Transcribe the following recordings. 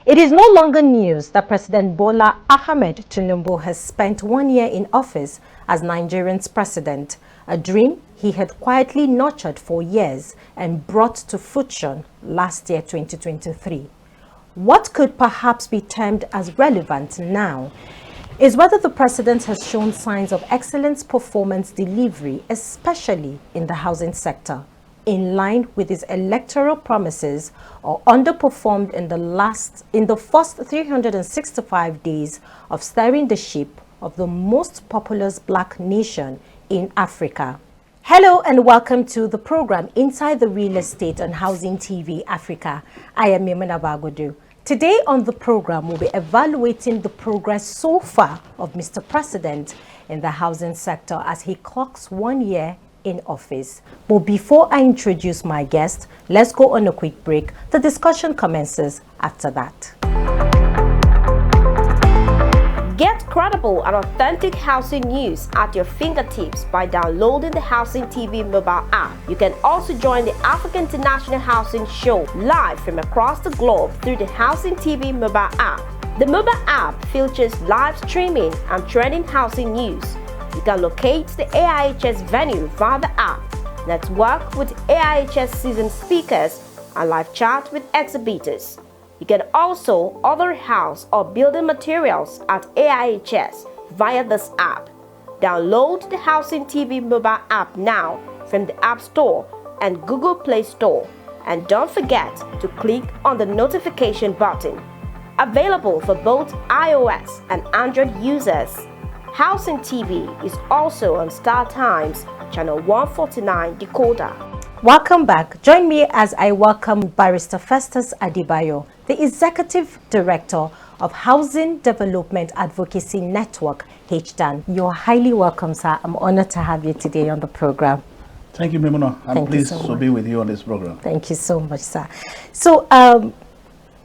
It is no longer news that President Bola Ahmed Tinubu has spent 1 year in office as Nigerian's president, a dream he had quietly nurtured for years and brought to fruition last year, 2023. What could perhaps be termed as relevant now is whether the president has shown signs of excellent performance delivery, especially in the housing sector, in line with his electoral promises, or underperformed in the first 365 days of steering the ship of the most populous black nation in Africa. Hello and welcome to the program Inside the Real Estate and Housing TV Africa. I am Mimuna Bagodu. Today on the program, we'll be evaluating the progress so far of Mr. President in the housing sector as he clocks 1 year in office. But before I introduce my guest, let's go on a quick break. The discussion commences after that. Get credible and authentic housing news at your fingertips by downloading the Housing TV mobile app. You can also join the African International Housing Show live from across the globe through the Housing TV mobile app. The mobile app features live streaming and trending housing news. You can locate the AIHS venue via the app, network with AIHS seasoned speakers, and live chat with exhibitors. You can also order house or building materials at AIHS via this app. Download the Housing TV mobile app now from the App Store and Google Play Store. And don't forget to click on the notification button. Available for both iOS and Android users. Housing TV is also on Star Times, channel 149 decoder. Welcome back. Join me as I welcome Barrister Festus Adebayo, the Executive Director of Housing Development Advocacy Network, HDAN. You're highly welcome, sir. I'm honored to have you today on the program. Thank you, Mimuna. I'm pleased to be with you on this program. Thank you so much, sir. So,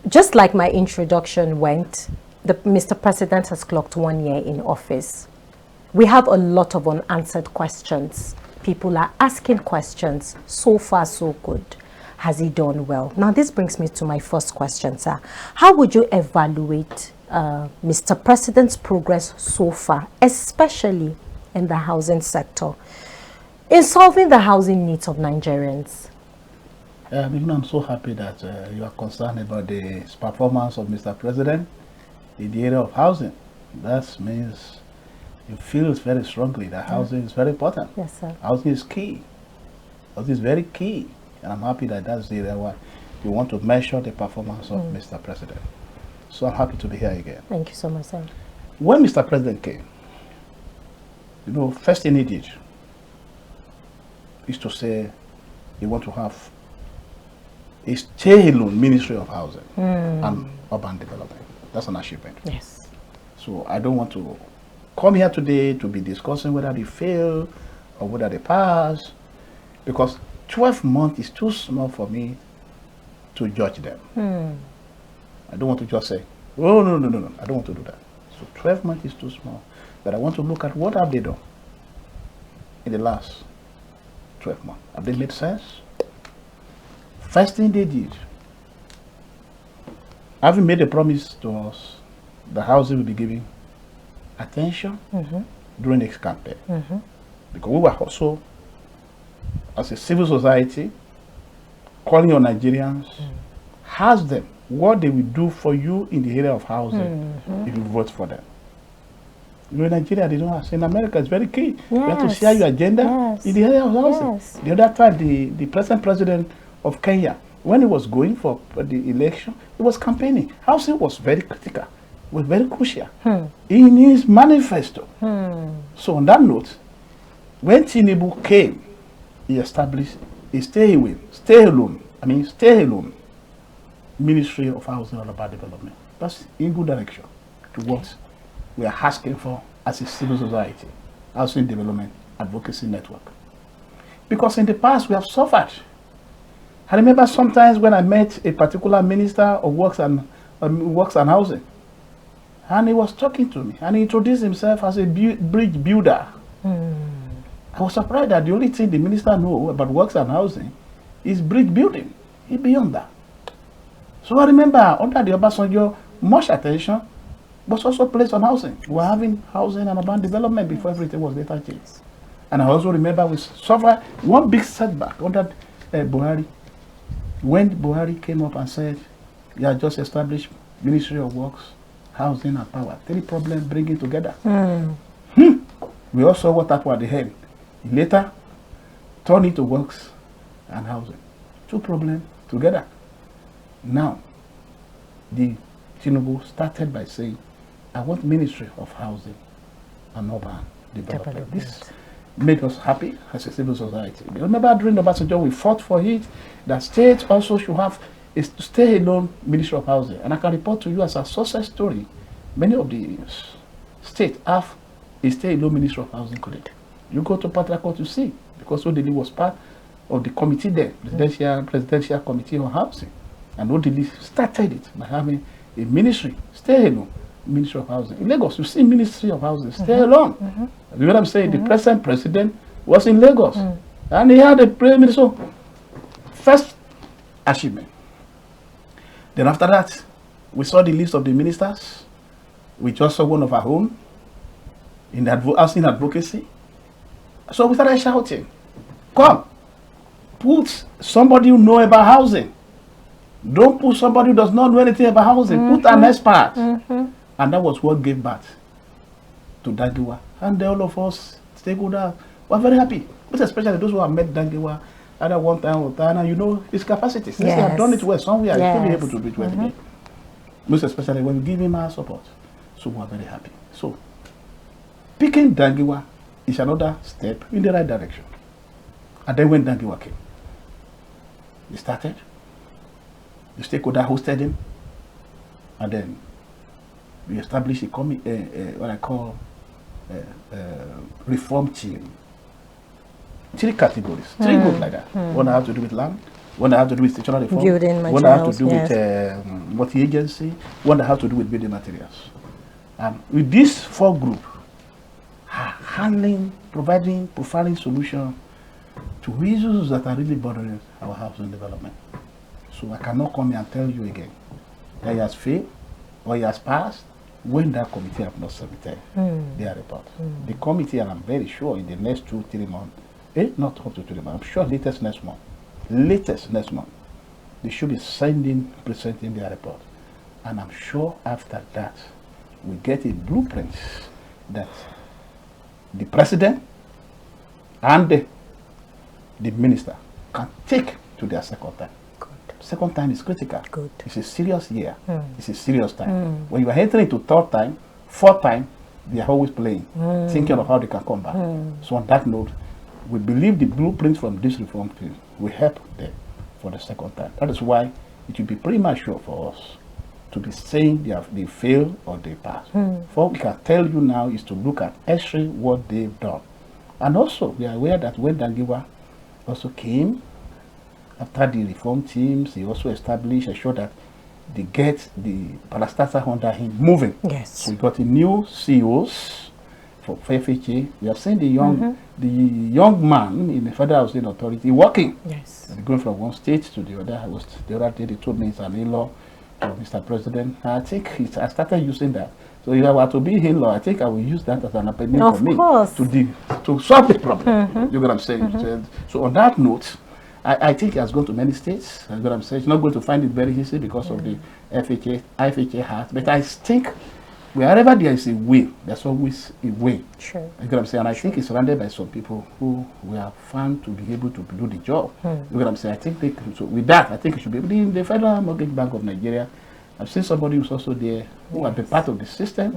just like my introduction went, Mr. President has clocked 1 year in office. We have a lot of unanswered questions. People are asking questions. So far, so good. Has he done well? Now, this brings me to my first question, sir. How would you evaluate Mr. President's progress so far, especially in the housing sector, in solving the housing needs of Nigerians? I'm so happy that you are concerned about the performance of Mr. President in the area of housing. That means you feel very strongly that housing is very important. Yes, sir. Housing is key. Housing is very key. And I'm happy that that's the area where you want to measure the performance of Mr. President. So I'm happy to be here again. Thank you so much, sir. When Mr. President came, first thing he did is to say he want to have a stay-alone Ministry of Housing and Urban Development. That's an achievement. Yes. So I don't want to come here today to be discussing whether they fail or whether they pass, because 12 months is too small for me to judge them. I don't want to just say, oh, no. I don't want to do that. So 12 months is too small. But I want to look at what have they done in the last 12 months. Have they made sense? First thing they did, having made a promise to us, the housing will be giving attention during this campaign. Because we were also, as a civil society, calling on Nigerians, ask them what they will do for you in the area of housing if you vote for them. In Nigeria, they don't ask. In America, it's very key. Yes. You have to share your agenda in the area of housing. Yes. The other time, the present president of Kenya, when he was going for the election, he was campaigning. Housing was very critical, was very crucial in his manifesto. So on that note, when Tinubu came, he established a stay-alone Ministry of Housing and Urban Development. That's in good direction to what we are asking for as a civil society, Housing Development Advocacy Network. Because in the past we have suffered. I remember sometimes when I met a particular minister of works and housing, and he was talking to me, and he introduced himself as a bridge builder. I was surprised that the only thing the minister knows about works and housing is bridge building. He's beyond that. So I remember under the Obasanjo, much attention was also placed on housing. We were having housing and urban development before everything was later changed. And I also remember we suffered one big setback under Buhari. When Buhari came up and said, "You have just established Ministry of Works, Housing and Power. 3 problems bringing together." We all saw what happened at the end. He later turned into works and housing. 2 problems together. Now, the Tinubu started by saying, "I want Ministry of Housing and Urban Development." This made us happy as a civil society. Remember during the Obasanjo, we fought for it, that states also should have a stay-alone Ministry of Housing. And I can report to you as a success story, many of the states have a stay-alone Ministry of Housing today. You go to Port Harcourt to see, because Odili was part of the committee there, presidential committee on housing. And Odili started it by having a ministry, stay-alone Ministry of Housing. In Lagos, you see Ministry of Housing, stay-alone. You know what I'm saying? The present president was in Lagos. And he had a prime minister. First achievement. Then after that, we saw the list of the ministers. We just saw one of our own in the housing advocacy. So we started shouting, "Come, put somebody who knows about housing. Don't put somebody who does not know anything about housing. Put an expert." And that was what gave birth to Dangiwa. And all of us stakeholders were very happy. Most especially those who have met Dangiwa either one time or time, and you know his capacities. Since he had done it well somewhere, he should be able to do it well again. Most especially when we give him our support. So we are very happy. So picking Dangiwa is another step in the right direction. And then when Dangiwa came, he started, the stakeholder hosted him, and then we established a what I call reform team. 3 categories, 3 groups like that. One that have to do with land, one that have to do with stationary reform, building one that have to do with multi-agency, one that have to do with building materials. With these 4 groups, handling, providing solution to issues that are really bothering our housing development. So I cannot come here and tell you again that he has failed or he has passed when that committee have not submitted their report. The committee, and I'm very sure in the next 2-3 months, not up to 3 months, I'm sure latest next month, they should be presenting their report. And I'm sure after that, we get a blueprint that the president and the minister can take to their second time. Second time is critical. It's a serious year. It's a serious time. When you are entering to 3rd time, 4th time, they are always playing, thinking of how they can come back. So on that note, we believe the blueprint from this reform team will help them for the second time. That is why it will be premature for us to be saying they fail or they pass. What we can tell you now is to look at actually what they've done. And also, we are aware that when Dangiwa also came, after the reform teams, he also established, assured that they get the parastatal under him moving. Yes. We got a new CEOs for FHA. We have seen the young man in the Federal Housing Authority working. Yes. And going from one state to the other. The other day they told me it's an in-law of Mr. President. I think I started using that. So if I were to be in-law, I think I will use that as an opinion for me to solve the problem. You know what I'm saying? So on that note, I think it has gone to many states. That's what I'm saying. It's not going to find it very easy because of the FHA Act. But I think wherever there is a will, there's always a way. Sure. You know what I'm saying? And I think it's surrounded by some people who we have found to be able to do the job. You know what I'm saying? I think so with that, I think it should be in the Federal Mortgage Bank of Nigeria. I've seen somebody who's also there who have been part of the system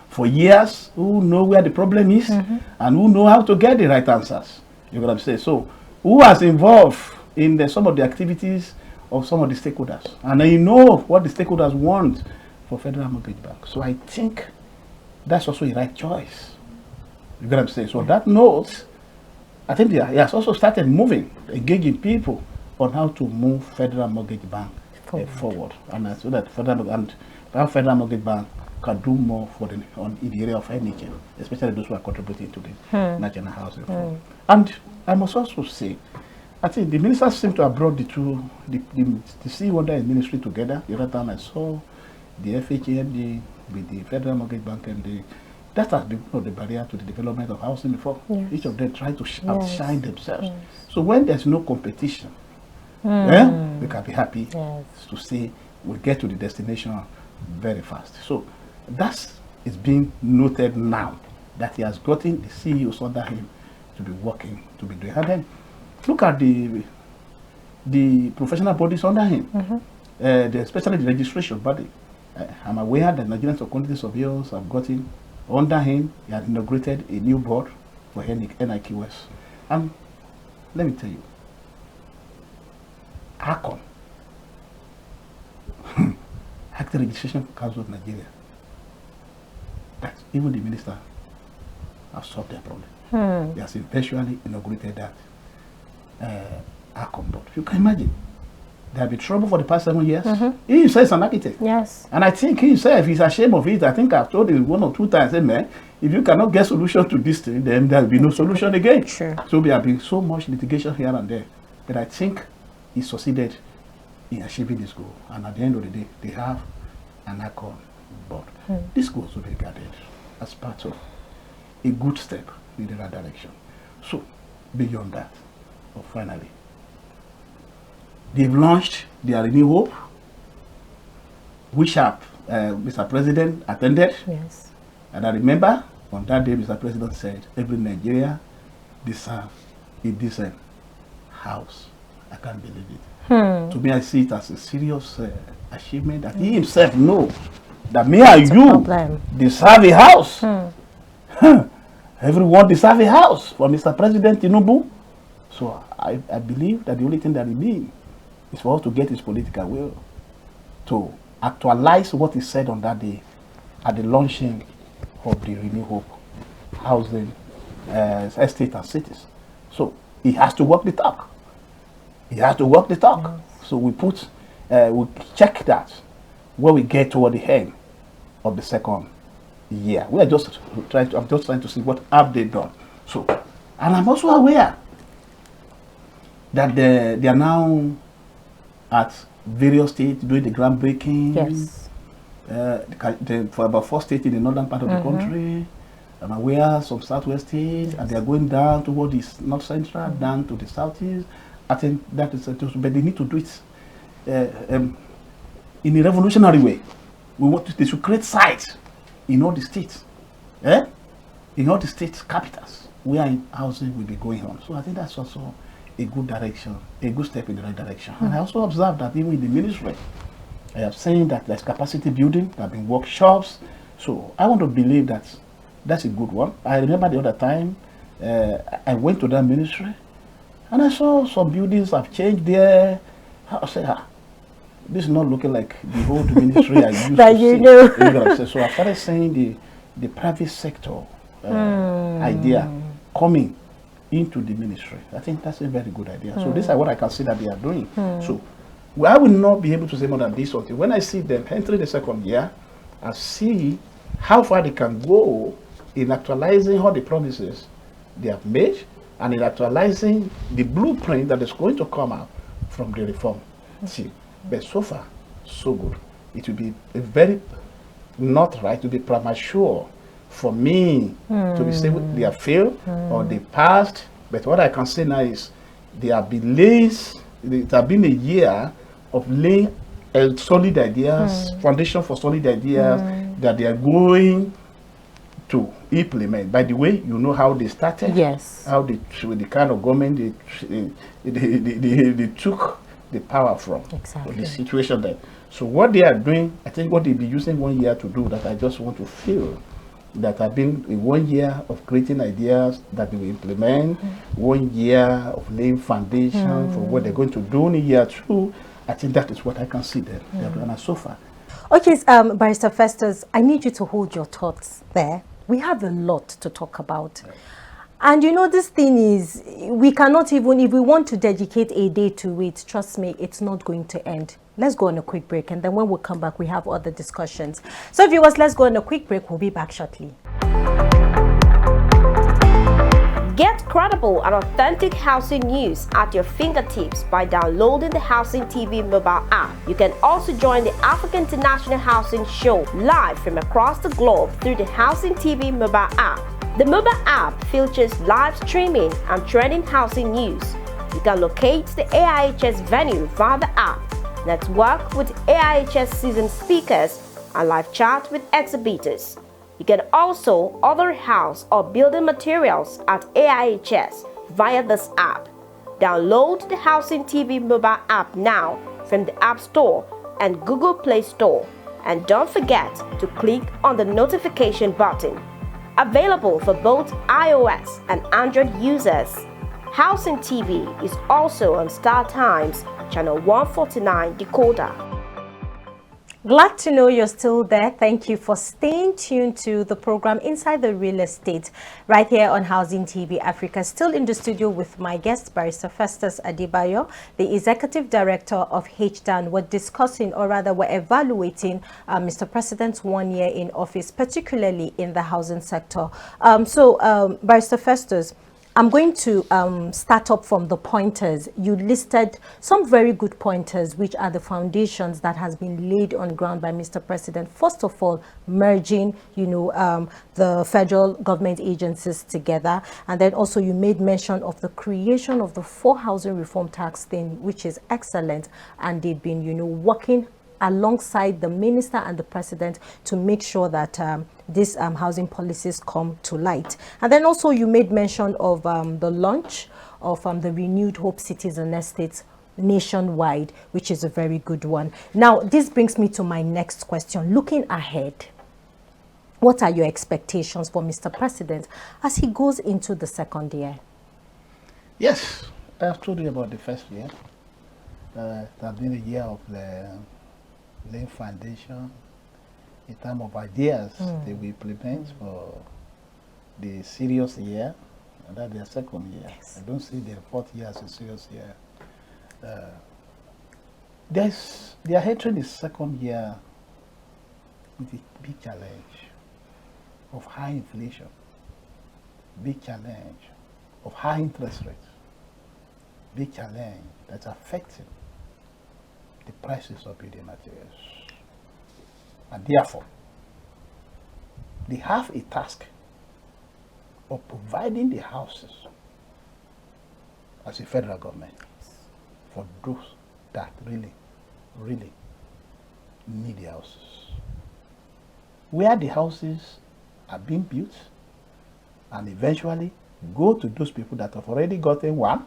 for years, who know where the problem is and who know how to get the right answers. You know what I'm saying? So who was involved in some of the activities of some of the stakeholders. And I know what the stakeholders want for Federal Mortgage Bank. So I think that's also a right choice. You get what I'm saying? So that note, I think he has also started moving, engaging people on how to move Federal Mortgage Bank forward. And so that Federal Mortgage Bank can do more in the area of NHM, especially those who are contributing to the National Housing Fund. And I must also say I think the ministers seem to have brought the two, the CEO under his ministry together. The other time I saw the FHMD with the Federal Mortgage Bank and that has been one of the barrier to the development of housing before. Yes. Each of them try to Yes. outshine themselves. Yes. So when there's no competition, we can be happy Yes. to say we'll get to the destination very fast. So that is being noted now that he has gotten the CEOs under him to be working, to be doing. And then look at the professional bodies under him, especially the registration body. I'm aware that Nigerian Quantity Surveyors have gotten under him. He has inaugurated a new board for NIQS. And let me tell you, ACON, Active Registration Council of Nigeria, that even the minister has solved their problem. He has eventually inaugurated that ACON board. You can imagine. There have been trouble for the past 7 years. He himself is an architect. Yes. And I think he himself is ashamed of it. I think I've told him 1 or 2 times, hey man, if you cannot get solution to this thing, then there will be no solution again. Sure. So there have been so much litigation here and there. But I think he succeeded in achieving this goal. And at the end of the day, they have an ACON board. This goal will be regarded as part of a good step in the right direction. So beyond that, finally, they've launched their Renew Hope, which Mr. President attended. Yes. And I remember on that day, Mr. President said, every Nigeria deserves a decent house. I can't believe it. To me, I see it as a serious achievement that he himself knows that me and you deserve a house. Everyone deserves a house for Mr. President Tinubu. So I believe that the only thing that he needs is for us to get his political will to actualize what he said on that day at the launching of the Renew Hope housing estate and cities. So he has to walk the talk. He has to walk the talk. Yes. So we check that when we get toward the end of the second year. I'm just trying to see what have they done. So, and I'm also aware that they are now at various states doing the groundbreaking. Yes. For about 4 states in the northern part of the country. I'm aware some southwest states, and they are going down toward the north central, down to the southeast. I think that is, but they need to do it in a revolutionary way. They should create sites in all the states, in all the states capitals where housing will be going on. So I think that's also a good direction, a good step in the right direction. And I also observed that even in the ministry, I have seen that there's capacity building, there have been workshops. So I want to believe that that's a good one. I remember the other time I went to that ministry and I saw some buildings have changed there. I said, this is not looking like the old ministry I used that to you see. know. So I started saying the private sector idea coming into the ministry. I think that's a very good idea. So this is what I can see that they are doing. So I will not be able to say more than this until when I see them entering the second year and see how far they can go in actualizing all the promises they have made and in actualizing the blueprint that is going to come out from the reform. See, but so far, so good. It will be a very not right to be premature for me to be saying they have failed or they passed. But what I can say now is there have been lays, it has been a year of laying solid ideas, foundation for solid ideas that they are going to implement. By the way, you know how they started. Yes. How they, with the kind of government they took the power from. Exactly. The situation there. So what they are doing, I think what they'll be using 1 year to do that I just want to feel that have been in 1 year of creating ideas that they will implement, 1 year of laying foundation for what they're going to do in year 2. I think that is what I can see there. They have done so far. Okay, Barrister Festus, I need you to hold your thoughts there. We have a lot to talk about. Right. And you know, this thing is, we cannot even, if we want to dedicate a day to it, trust me, it's not going to end. Let's go on a quick break, and then when we come back, we have other discussions. So viewers, let's go on a quick break. We'll be back shortly. Get credible and authentic housing news at your fingertips by downloading the Housing TV mobile app. You can also join the African International Housing Show live from across the globe through the Housing TV mobile app. The mobile app features live streaming and trending housing news. You can locate the AIHS venue via the app, network with AIHS seasoned speakers, and live chat with exhibitors. You can also order house or building materials at AIHS via this app. Download the Housing TV mobile app now from the App Store and Google Play Store. And don't forget to click on the notification button. Available for both iOS and Android users. Housing TV is also on Star Times, channel 149 decoder. Glad to know you're still there. Thank you for staying tuned to the program Inside the Real Estate right here on Housing TV Africa. Still in the studio with my guest, Barrister Festus Adebayo, the Executive Director of HDAN. We're discussing, or rather we're evaluating Mr. President's 1 year in office, particularly in the housing sector. Barrister Festus, I'm going to start up from the pointers. You listed some very good pointers, which are the foundations that has been laid on ground by Mr. President. First of all, merging, the federal government agencies together. And then also you made mention of the creation of the 4 housing reform tax thing, which is excellent. And they've been, working alongside the minister and the president to make sure that these housing policies come to light. And then also you made mention of the launch of the renewed Hope Citizen Estates nationwide, which is a very good one. Now, this brings me to my next question. Looking ahead, what are your expectations for Mr. President as he goes into the second year? Yes, I have told you about the first year. It has been a year of laying foundation in terms of ideas that we implement for the serious year, and that's their second year. Yes. I don't see the 4th year as a serious year. They are entering the second year with a big challenge of high inflation, big challenge of high interest rates, big challenge that's affecting the prices of building materials. And therefore, they have a task of providing the houses as a federal government for those that really, really need the houses. Where the houses are being built and eventually go to those people that have already gotten one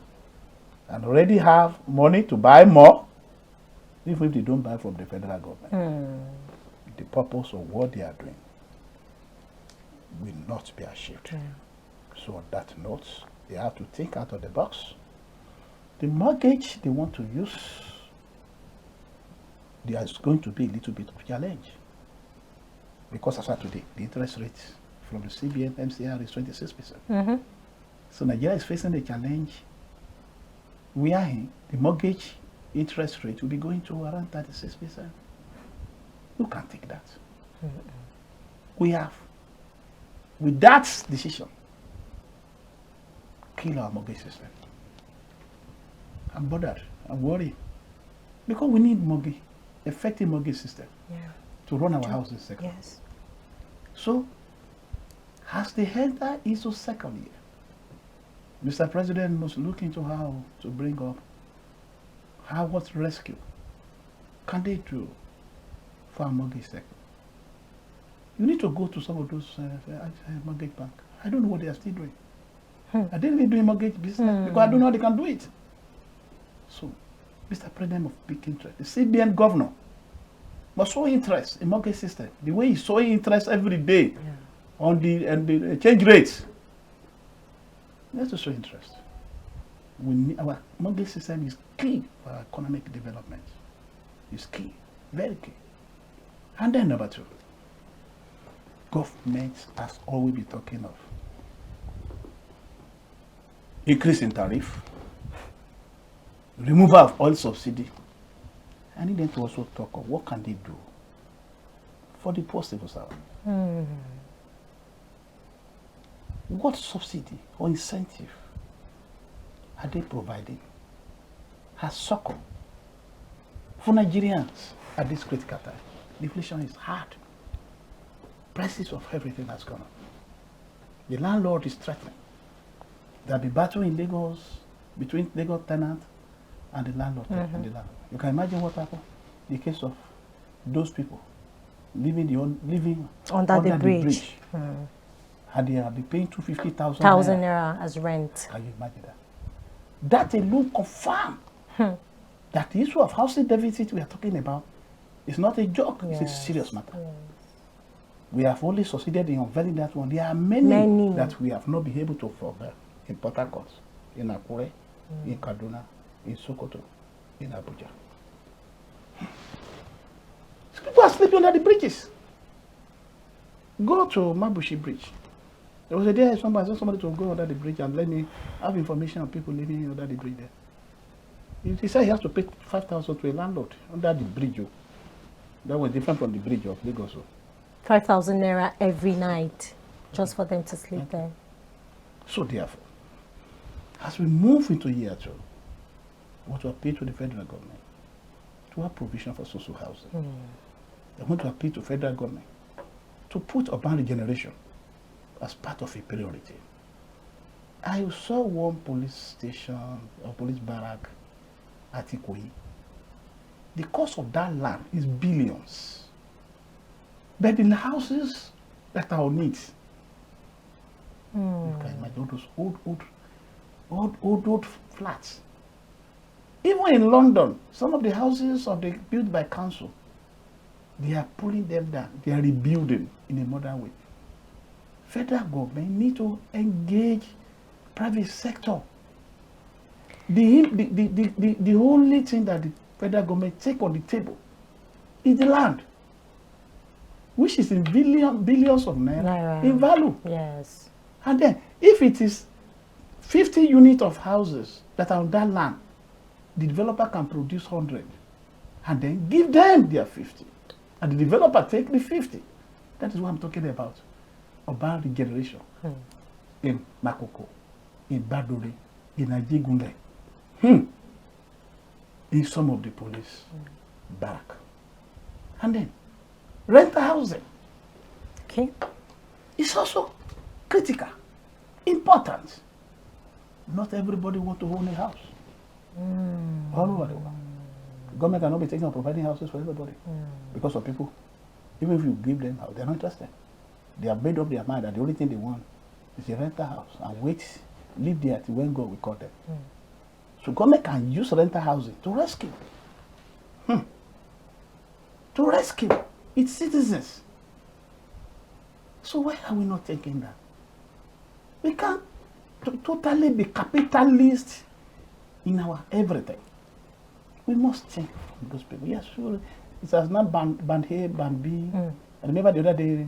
and already have money to buy more, even if they don't buy from the federal government. The purpose of what they are doing will not be achieved. So on that note, they have to think out of the box. The mortgage they want to use, there is going to be a little bit of challenge. Because as of today, the interest rate from the CBN MCR is 26%. So Nigeria is facing the challenge where the mortgage interest rate will be going to around 36%. You can't take that. We have, with that decision, kill our mortgage system. I'm bothered. I'm worried. Because we need mortgage, effective mortgage system to run our housing sector. Yes. So, as they enter into second year, Mr. President must look into how to bring up what rescue can they do for our mortgage sector. You need to go to some of those mortgage banks. I don't know what they are still doing. Are they really doing mortgage business? Because I don't know how they can do it. So, Mr. President must pick interest. The CBN governor must show interest in mortgage system. The way he's showing interest every day on the change rates. He has to show interest. Our mortgage system is key for our economic development. It's key, very key. And then number 2, government has always been talking of increase in tariff, removal of oil subsidy. I need them to also talk of what can they do for the poor civil servant. What subsidy or incentive are they providing as succor for Nigerians at this critical time? Inflation is hard. Prices of everything has gone up. The landlord is threatening. There'll be battle in Lagos between Lagos tenant and the landlord. And the landlord. You can imagine what happened in the case of those people living under the bridge. And they have been paying 250,000 naira as rent. Can you imagine that? That alone confirm that the issue of housing deficit we are talking about is not a joke. Yes. It's a serious matter. Yes. We have only succeeded in unveiling that one. There are many that we have not been able to fulfill in Port Harcourt, in Akure, in Kaduna, in Sokoto, in Abuja. People are sleeping under the bridges. Go to Mabushi Bridge. There was a day somebody to go under the bridge and let me have information on people living under the bridge there. He said he has to pay 5,000 to a landlord under the bridge. That was different from the bridge of Lagos. 5,000 naira every night just for them to sleep there. So therefore, as we move into year 2, we want to appeal to the federal government to have provision for social housing. I want to appeal to federal government to put urban regeneration as part of a priority. I saw one police station or police barrack at Ikoyi. The cost of that land is billions. But in the houses that are on it, you can imagine all those old flats. Even in London, some of the houses built by council, they are pulling them down. They are rebuilding in a modern way. Federal government need to engage private sector. The only thing that the federal government take on the table is the land, which is in billions of naira in value. Yes. And then, if it is 50 units of houses that are on that land, the developer can produce 100 and then give them their 50. And the developer take the 50. That is what I'm talking about. Urban regeneration in Makoko, in Badore, in Ajigunle, in some of the police barrack. And then rental housing. Okay. It's also critical, important. Not everybody wants to own a house. All over the world. The government cannot be taking on providing houses for everybody because of people. Even if you give them house, they're not interested. They have made up their mind that the only thing they want is a rental house and live there till when God will call them. So government can use rental housing to rescue. To rescue its citizens. So why are we not taking that? We can't totally be capitalist in our everything. We must think from those people. Yes, sure. It has not band A, band B. I remember the other day,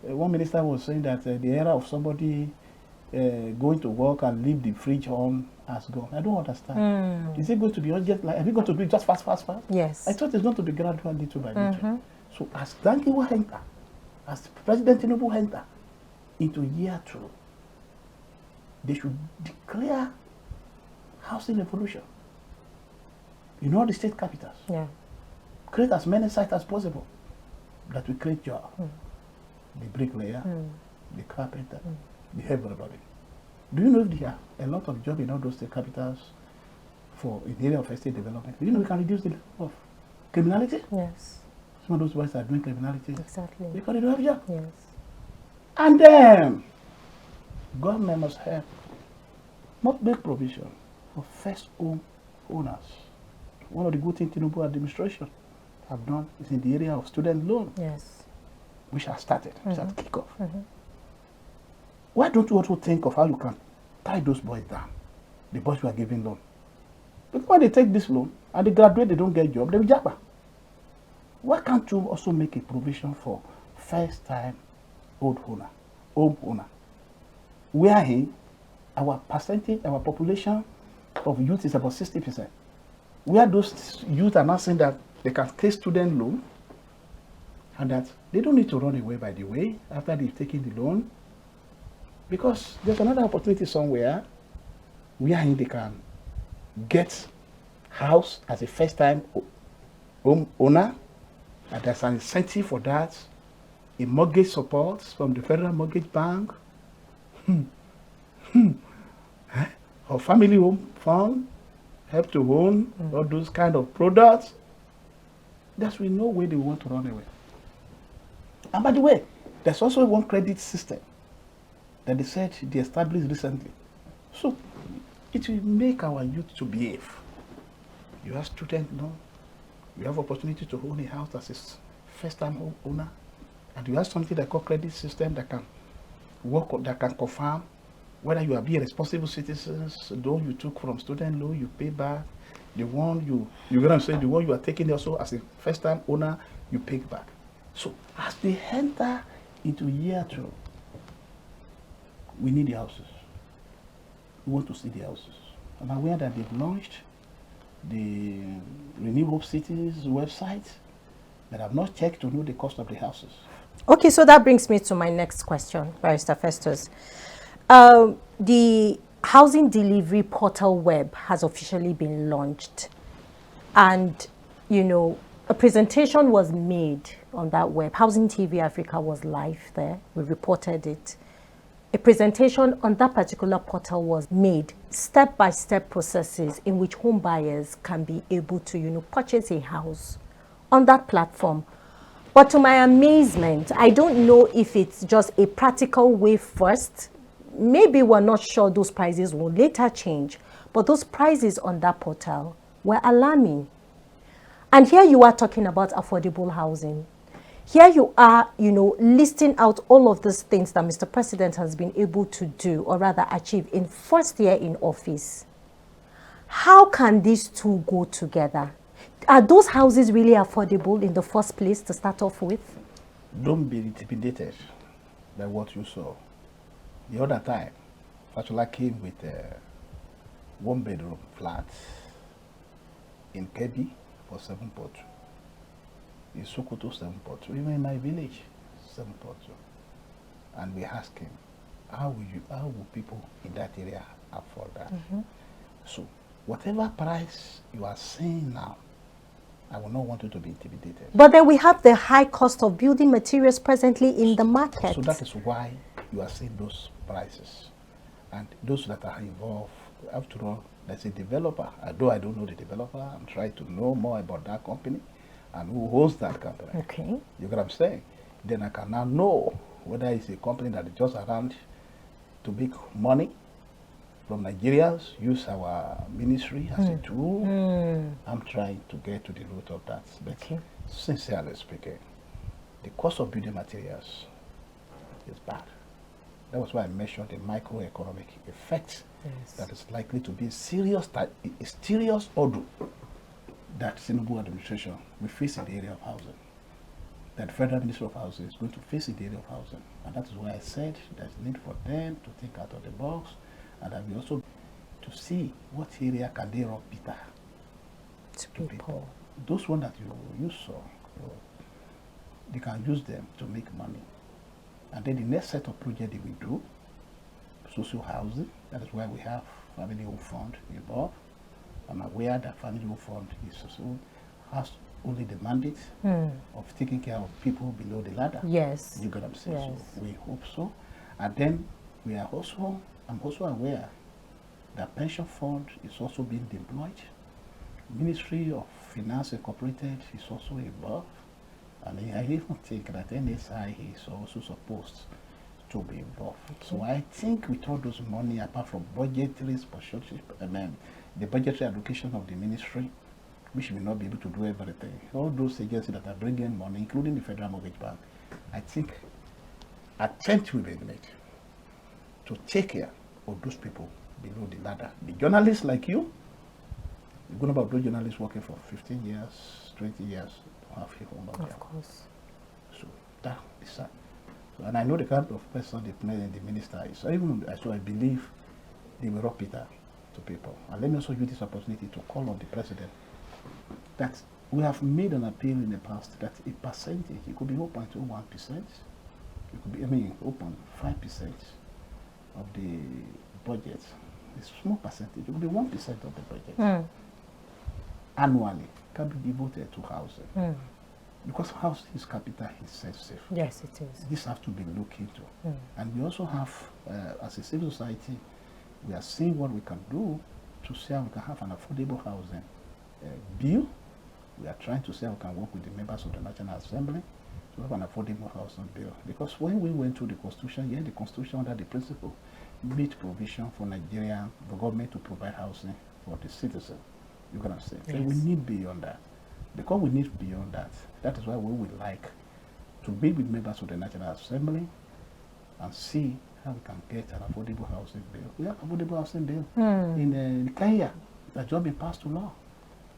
one minister was saying that the era of somebody going to work and leave the fridge on has gone. I don't understand. Is it going to be just like, are we going to do it just fast? Yes. I thought it's going to be gradual, little by little. So as Dankiwa enter, as President Tinubu enter into year 2, they should declare housing revolution in all the state capitals. Yeah. Create as many sites as possible that will create job. The bricklayer, the carpenter, the everybody. Do you know if there are a lot of jobs in all those state capitals for in the area of estate development? Do you know we can reduce the level of criminality? Yes. Some of those boys are doing criminality. Exactly. Because they don't have job. Yes. And then government must make provision for first home owners. One of the good things Tinubu administration have done is in the area of student loan. Yes. Which has started. Which has kicked off. Why don't you also think of how you can tie those boys down? The boys who are giving loan. Because when they take this loan and they graduate, they don't get a job, they will japa. Why can't you also make a provision for first time home owner? Where our percentage, our population of youth is about 60%. Where those youth are now saying that they can take student loan and that they don't need to run away by the way after they've taken the loan. Because there's another opportunity somewhere where they can get house as a first-time home owner, and there's an incentive for that, a mortgage support from the Federal Mortgage Bank, or family home fund, help to own, all those kind of products. There's no way they want to run away. And by the way, there's also one credit system that they said they established recently. So it will make our youth to behave. You have student loan, you have opportunity to own a house as a first-time home owner, and you have something that called credit system that can work, that can confirm whether you are being responsible citizens. Loan you took from student loan, you pay back. The one you get what I'm saying, the one you are taking also as a first-time owner, you pay back. So as they enter into year 2, we need the houses. We want to see the houses. I'm aware that they've launched the Renewable Cities website, but I've not checked to know the cost of the houses. Okay, so that brings me to my next question, Barrister Festus. The housing delivery portal web has officially been launched, and a presentation was made on that web. Housing TV Africa was live there. We reported it. A presentation on that particular portal was made, step-by-step processes in which home buyers can be able to purchase a house on that platform. But to my amazement, I don't know if it's just a practical way first. Maybe we're not sure those prices will later change, but those prices on that portal were alarming. And here you are talking about affordable housing. Here you are, listing out all of these things that Mr. President has been able to do, or rather achieve, in first year in office. How can these two go together? Are those houses really affordable in the first place to start off with? Don't be intimidated by what you saw. The other time, Fatula came with a 1-bedroom flat in Kebbi for 7.2. In Sokoto, 7.2. Even in my village, 7.2. And we asked him, how will people in that area afford that? So, whatever price you are seeing now, I will not want you to be intimidated. But then we have the high cost of building materials presently in the market. So that is why you are seeing those prices. And those that are involved, after all, there's a developer. Although I don't know the developer, I'm trying to know more about that company and who holds that company. Okay. You get what I'm saying? Then I can now know whether it's a company that is just around to make money from Nigerians, use our ministry as a tool. I'm trying to get to the root of that. But sincerely speaking, the cost of building materials is bad. That was why I mentioned the microeconomic effect that is likely to be a serious order that Tinubu administration will face in the area of housing. That the Federal Ministry of Housing is going to face in the area of housing. And that is why I said there's need for them to think out of the box, and that we also to see what area can they rub bitter to people. Those ones that you saw, they can use them to make money. And then the next set of projects they will do, social housing. That is why we have family home fund involved. I'm aware that family home fund has only the mandate of taking care of people below the ladder. Yes. You got what I'm saying? Yes. So we hope so. And then I'm also aware that pension fund is also being deployed. Ministry of Finance Incorporated is also involved. And I even think that NSI is also supposed to be involved. So I think with all those money, apart from budgetary sponsorship, the budgetary allocation of the ministry, we should not be able to do everything. All those agencies that are bringing money, including the Federal Mortgage Bank, I think attempt will be made to take care of those people below the ladder. The journalists like you know about those journalists working for 15 years, 20 years, to have a home. Of course. So that is that. So, and I know the kind of person the minister is. So I believe they will rock Peter to people. And let me also use this opportunity to call on the president that we have made an appeal in the past that a percentage, it could be 0.01%, it could be 0.5%, of the budget, a small percentage, it will be 1% of the budget annually can be devoted to housing. Because housing is capital intensive. Yes, it is. This has to be looked into. And we also have, as a civil society, we are seeing what we can do to see how we can have an affordable housing bill. We are trying to see how we can work with the members of the National Assembly to have an affordable housing bill. Because when we went through the Constitution, the Constitution under the principle made provision for Nigeria, the government to provide housing for the citizen. You can understand. Yes. So we need beyond that. Because we need beyond that, that is why we would like to be with members of the National Assembly and see how we can get an affordable housing bill. We have affordable housing bill in Kenya that just been passed to law.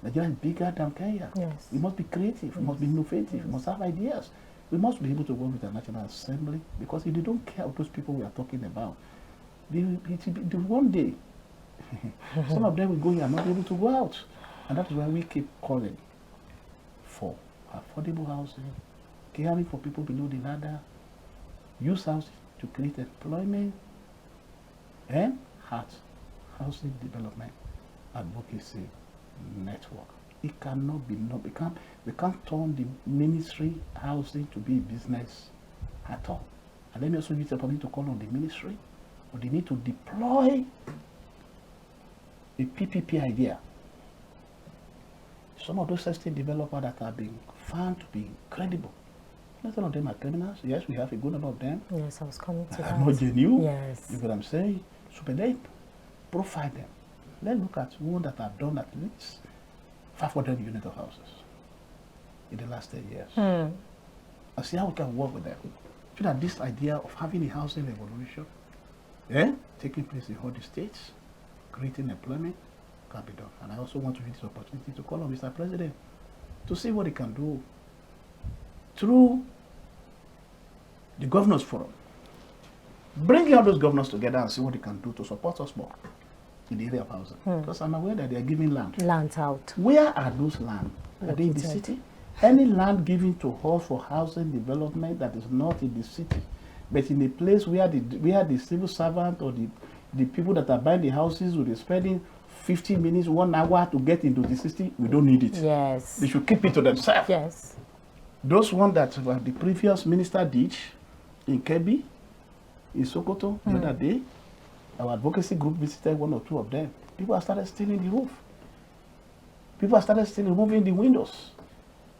Nigeria is bigger than Kenya. Yes. We must be creative, we must be innovative, we must have ideas. We must be able to work with the National Assembly, because if they don't care of those people we are talking about, one day, some of them will go here and not be able to go out. And that is why we keep calling for affordable housing, caring for people below the ladder, use housing to create employment, and housing development advocacy network. It cannot be we can't turn the ministry housing to be a business at all. And let me also use the opportunity to call on the ministry, but they need to deploy a PPP idea. Some of those estate developers that are being found to be credible, not all of them are criminals. Yes, we have a good number of them. Yes, I was coming to that. Not genuine. Yes. You know what I'm saying? So, but they profile them. Let's look at one that have done at least 500 units of houses in the last 10 years. And see how we can work with them. So that this idea of having a housing revolution taking place in all the states, creating employment, can be done. And I also want to use this opportunity to call on Mr. President to see what he can do through the Governors Forum. Bring all those governors together and see what they can do to support us more in the area of housing. Because I'm aware that they are giving land. Land out. Where are those land? Are they in the city? Any land given to us for housing development that is not in the city, but in a place where the civil servant or the people that are buying the houses will be spending 50 minutes, 1 hour to get into the city, we don't need it. Yes. They should keep it to themselves. Yes. Those ones that the previous minister did in Kebbi, in Sokoto, the other day, our advocacy group visited 1 or 2 of them. People have started stealing the roof. People have started stealing, removing the windows.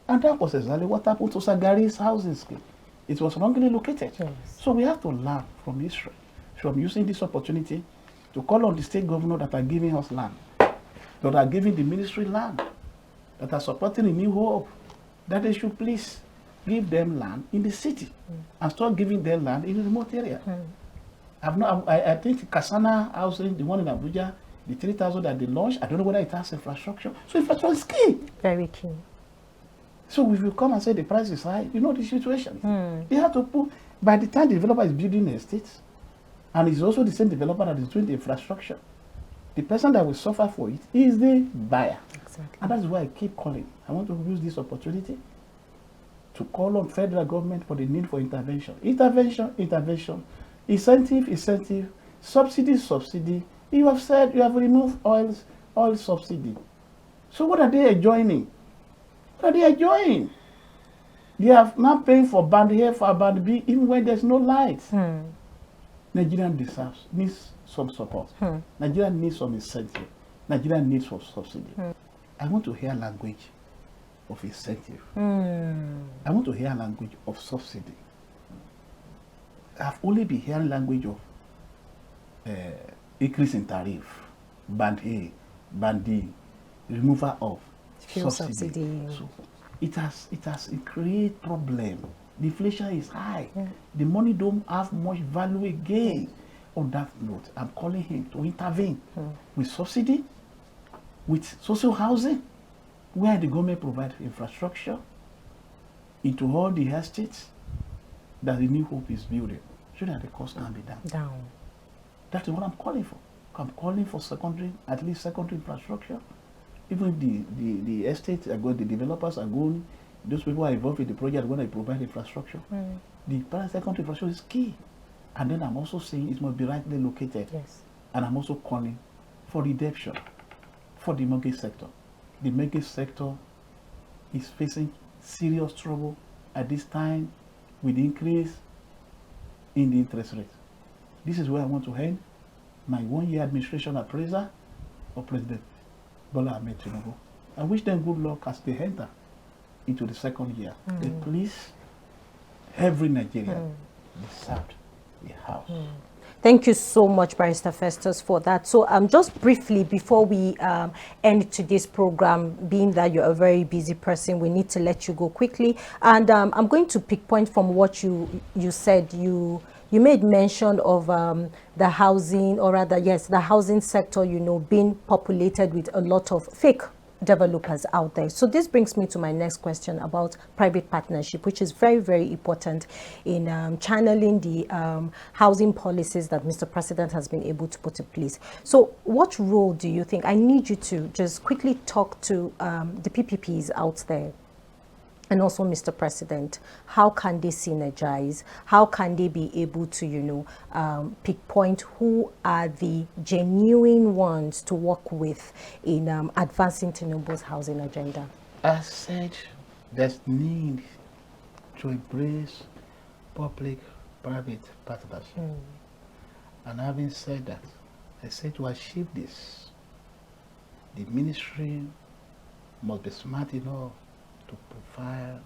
And that was exactly what happened to Sagari's housing scheme. It was wrongly located. Yes. So we have to learn from history. So I'm using this opportunity to call on the state governor that are giving us land, that are giving the ministry land, that are supporting a new hope, that they should please give them land in the city and start giving them land in the remote area. I think Kasana housing, the one in Abuja, the 3,000 that they launched, I don't know whether it has infrastructure. So infrastructure is key. Very key. So if you come and say the price is high, you know the situation. They have to put, by the time the developer is building the estate, and it's also the same developer that is doing the infrastructure, the person that will suffer for it is the buyer. Exactly. And that's why I keep calling. I want to use this opportunity to call on federal government for the need for intervention. Intervention. Incentive. Subsidy. You have said you have removed oil subsidy. So what are they enjoying? They are now paying for band A, for band B, even when there's no light. Nigeria needs some support. Nigeria needs some incentive. Nigeria needs some subsidy. I want to hear language of incentive. I want to hear language of subsidy. I've only been hearing language of increase in tariff, band A, band D, removal of fuel subsidy. So it has created problem. The inflation is high. The money don't have much value again. On that note, I'm calling him to intervene with subsidy, with social housing, where the government provides infrastructure into all the estates that the New Hope is building, so that the cost can be down. That is what I'm calling for. I'm calling for at least secondary infrastructure. Even if the estates are going, the developers are going, those people who are involved in the project are going to provide infrastructure. The secondary infrastructure is key. And then I'm also saying it must be rightly located. Yes. And I'm also calling for redemption for the mortgage sector. The mortgage sector is facing serious trouble at this time with the increase in the interest rate. This is where I want to end my 1-year administration appraiser of President Bola Ahmed Tinubu. I wish them good luck as they enter into the second year. But please, every Nigerian deserved a house. Thank you so much, Barrister Festus, for that. So just briefly, before we end today's program, being that you're a very busy person, we need to let you go quickly. And I'm going to pick point from what you said. You made mention of the housing, or rather, yes, the housing sector, you know, being populated with a lot of fake developers out there. So this brings me to my next question about private partnership, which is very, very important in channeling the housing policies that Mr. President has been able to put in place. So what role do you think? I need you to just quickly talk to the PPPs out there. And also, Mr. President, how can they synergize? How can they be able to, you know, pinpoint who are the genuine ones to work with in advancing Tinubu's housing agenda? I said there's need to embrace public-private partnership. And having said that, I said to achieve this, the ministry must be smart enough to profile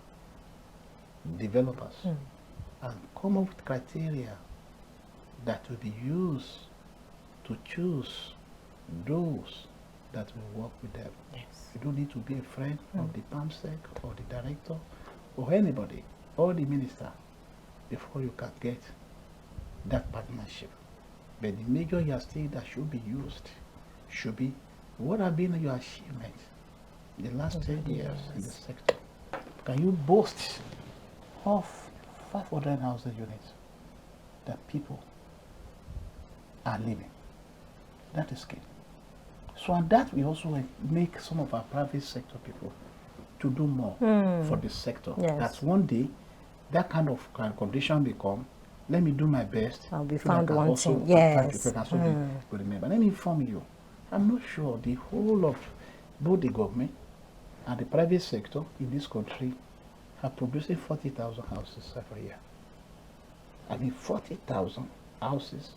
developers and come up with criteria that will be used to choose those that will work with them. Yes. You don't need to be a friend of the PAMSEC or the director or anybody or the minister before you can get that partnership. But the major yardstick that should be used should be what have been your achievements in the last 10 years in the sector. Can you boast of 500 housing units that people are living? That is key. So on that, we also make some of our private sector people to do more for the sector. Yes. That one day, that kind of condition become, let me do my best. I'll be so found that I also wanting. Yes. attract people can also be remember. Let me inform you, I'm not sure the whole of both the government and the private sector in this country are producing 40,000 houses every year. I mean 40,000 houses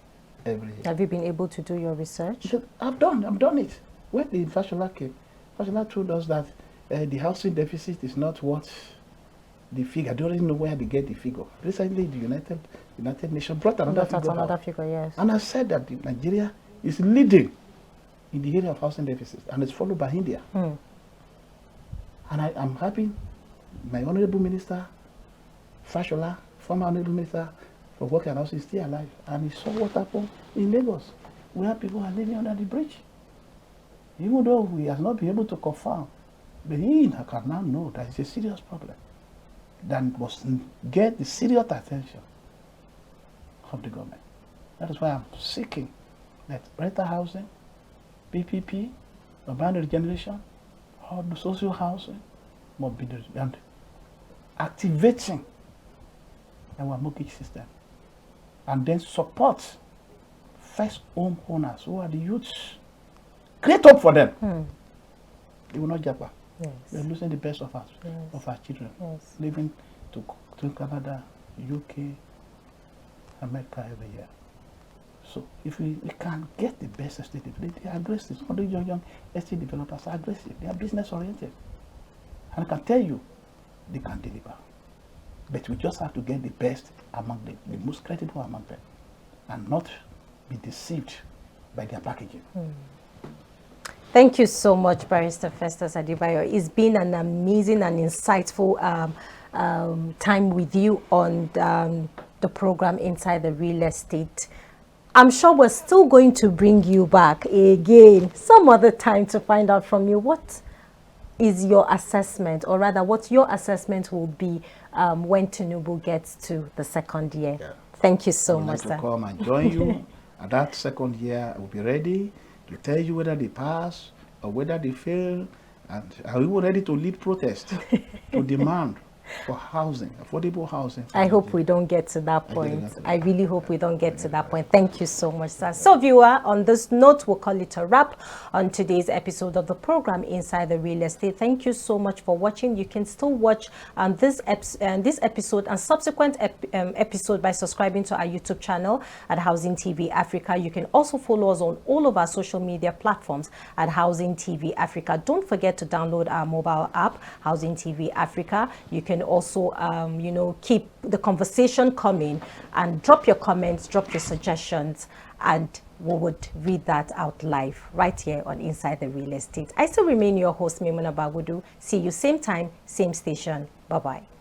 every year. Have you been able to do your research? I've done it. When the Fashola came, Fashola told us that the housing deficit is not what the figure. I don't even know where they get the figure. Recently, the United Nations brought another figure. Yes. And I said that Nigeria is leading in the area of housing deficit, and it's followed by India. And I'm happy my Honorable Minister, Fashola, former Honorable Minister for Work and Housing, is still alive. And he saw what happened in Lagos, where people are living under the bridge. Even though we have not been able to confirm, but he can now know that it's a serious problem that must get the serious attention of the government. That is why I'm seeking that rental housing, PPP, urban regeneration, or the social housing must be and activating our mortgage system, and then support first home owners who are the youths. Create hope for them. They will not japa. Yes. We're losing the best of us, Yes. of our children, Yes. living to Canada, UK, America every year. So if we can get the best estate developers, they are aggressive. Some of the young estate developers are aggressive. They are business oriented. And I can tell you, they can deliver. But we just have to get the best among them, the most credible among them, and not be deceived by their packaging. Thank you so much, Barrister Festus Adebayo. It's been an amazing and insightful time with you on the program Inside the Real Estate. I'm sure we're still going to bring you back again some other time to find out from you what is your assessment, or rather what your assessment will be when Tinubu gets to the second year. Yeah. Thank you so much, sir. I would like to come and join you. At that second year, I will be ready to tell you whether they pass or whether they fail, and are we ready to lead protest to demand for housing, affordable housing. I hope we don't get to that I point. get it. I really hope we don't get to that point. Thank you so much, sir. So, viewer, on this note, we'll call it a wrap on today's episode of the program Inside the Real Estate. Thank you so much for watching. You can still watch this episode and subsequent episode by subscribing to our YouTube channel at Housing TV Africa. You can also follow us on all of our social media platforms at Housing TV Africa. Don't forget to download our mobile app, Housing TV Africa. You can also, keep the conversation coming and drop your comments, drop your suggestions, and we would read that out live right here on Inside the Real Estate. I still remain your host, Maimuna Bagudu. See you same time, same station. Bye-bye.